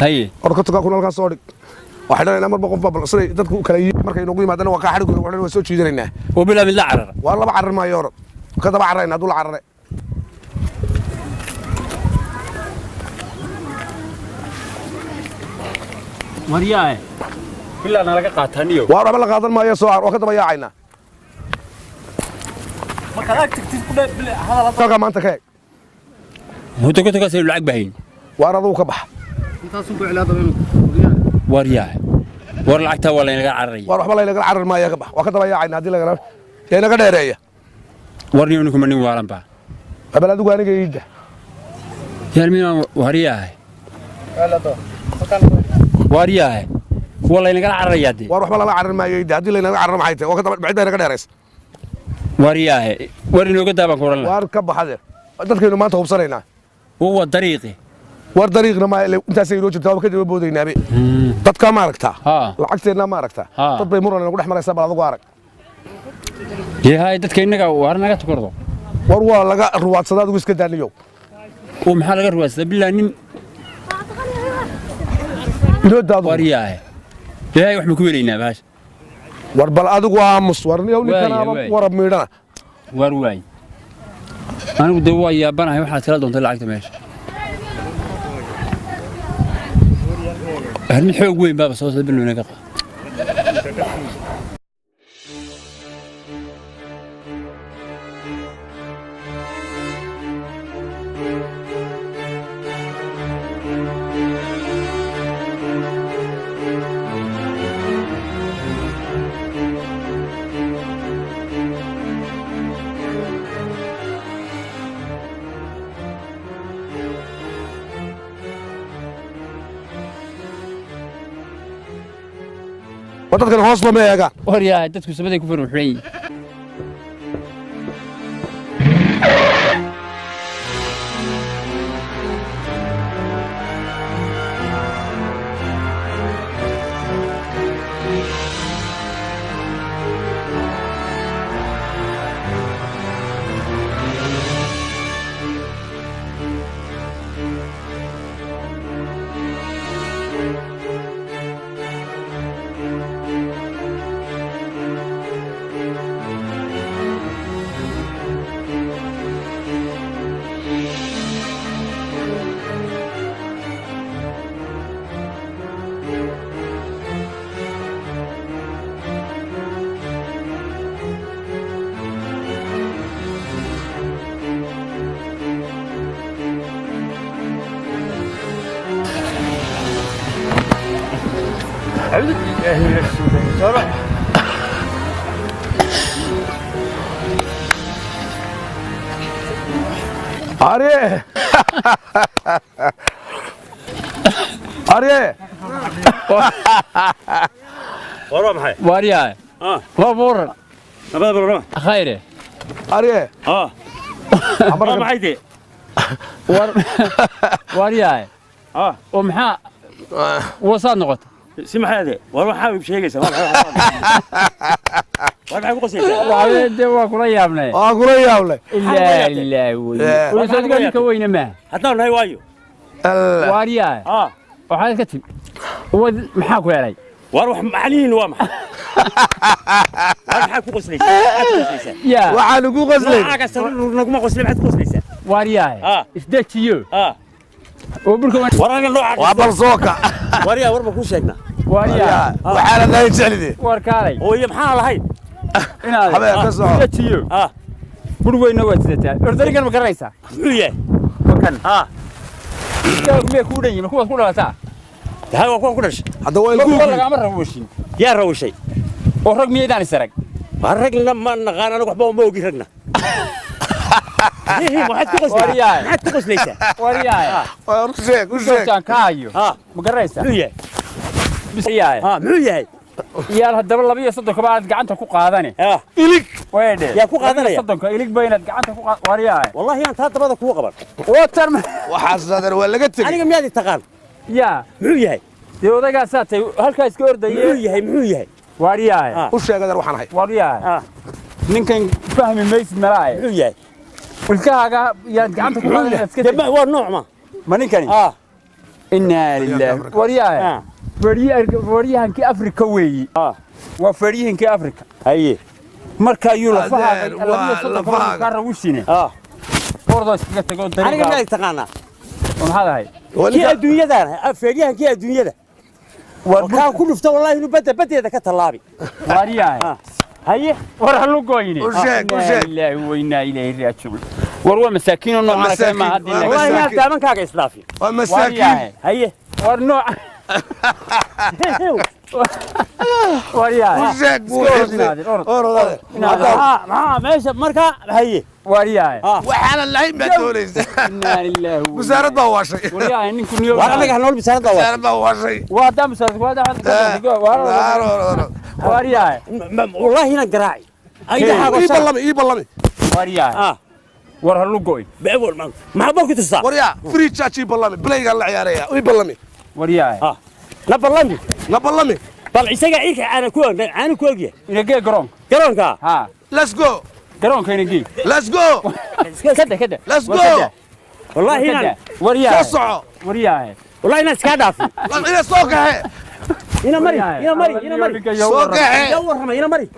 هاي orkadka kuna halkaas soo dhig waxaan inaan marba qof baa siday dadku kala yihiin markay nagu yimaadana waa ka xadhig waxaan soo jiidanayna وبلا من العرر waa laba carar ma yoor ka daba carrayna dul carray مرياه كلنا laga qaataniyo waa raba la qaadan maayo soo oo ka daba yaacayna marka aad tagtid ku hadal halka maanta ka هو كنت كاسي lacag bahayn waa radu ka bax intaas uu ku cilaadaba waryaa war lacagta wala inaga carray war waxba la inaga carar maayo ka bax waa ka daba yaacayna hadii laga inaga dheereeya warniyo ninkuma nin waalan ba abal adigu aniga iida yarmiina waryaa waryaa wala inaga carrayade war waxba la carar maayo iida hadii la inaga carar maxay tahay waa ka daba bacida inaga dheereys waryaa war inooga daaban kuran war ka baxade dadkeenu maanta hubsanaynaa هو طريقي war dariiqna ma intaas ay loo jirtaa ka daba boodaynaabay dadka ma aragtaa lacagteena ma aragtaa dad bay muran ugu dhaxmaraysa bal adigu arag yahay dadka inaga war naga takordo war waa laga ruwaadsada adigu iska daaniyo oo maxaa laga ruwaadsada bilaa nin ilo daadu war yahay wax ma ku weleynaa baash war bal adigu aamus war niyow ninkana warab miidhana war waay anigu de waa yaabanahay waxaad kala doontaa lacagta meesha arrin xoog weyn baaba soo sabil wanaga qaa wadadkan hoos ma eega war yahay dadku sabaday ku farxuyn Arye! Arye! ورا محي واريا هو بور ما بورا خيره Arye! ما محيدي واريا ومحا وصاد نقط سمح هذا ورا حابب شيء قيس ورا حابب قصيدة وعلى دوا كل يومنا كل يومنا لا لا وي وصدق كوينه ما حتى هاي وايو واريا وحال كتب هو maxaa ku yeelay war wax macaliin waa maxay waxa ku qoslaysa ya waxa lagu qoslay waxa ka naguma qoslay maxaad ku qoslaysa wariyahay isdajiyo oo burka waraga nooca waa bal sooka wariya war ma ku sheegna wariya waxa la dayn jeclidi war kaalay oo iyo maxaa lahayd inaad habeen ka soo isdajiyo burweyna waa sidataa ordarigan ma garanaysa muxuu yahay wakan iska ku dhayn kuwa ku dhalataa هاي وكون كلش هذا وين والله ما روشين يا روشي ورق ميدان السرق الرجل لما نغان انا وحبه ما وقي رقنا ايه ما حد تقص ورياي حد تقص ليس ورياي ورشيك وشيك كان كايو ما قريسه مية بس ياي مية يا هدبل لبيه صدق بعد قعنته ku qaadane ilig weede yaa ku qaadanaya صدق ilig baynad gacanta ku qaad wariyaay wallahi aan taa dabada ku qaban water waxa sadar waa laga tagay aniga miyaad taqaan يا muxuu yahay dee odaygaa saatay halkaa iska ordayay muxuu yahay waaryahay u sheegadar waxaan ahay waaryahay ninkan fahmi maysid malaay muxuu yahay ilkahaaga yaad gacanta ku qaadaysaa iska dee waa nooc ma ninkani إنا لله ورياه فريهن كأفريقيا وي وفريهن كأفريقيا هي مركا يولا فها الذي كان وشينه فرض تقول طريقه أنا قبل تقانا هذا هاي كي الدنيا ده فريهن كي الدنيا ده وكان كله فتح والله إنه بدأ ذاك الطلابي ورياه هي ورحلو قويني وشك الله وإنا إليه راجعون وروا مساكين ونوع ما هذه والله ما دائما كاك إسلافي ومساكين هي ورنوع ورياه وشك ماشي مركا هي ورياه وحنا اللعين بدوليس إنا لله وزارة ضواشي ورياه إنكم يوم وانا لك هنقول بسنة وزارة ضواشي وهذا مسافر وهذا ورياه والله هنا قراعي أي حاجة يبلمي ورياه ورحلو قوي بقول ما بقول تسا وريا فري تشاتشي بلمي بلاي قال عياريا يبلمي ورياه لا بلمي نبلمي طلع يسقى عيك أنا كوجي ينجي قرون قرونكا ها ليتس جو قرون كينجي ليتس جو كده ليتس جو والله هنا ورياه صعو ورياه والله ناس كادافي لا سوق هي هنا مري سوق هي يورهم هنا مري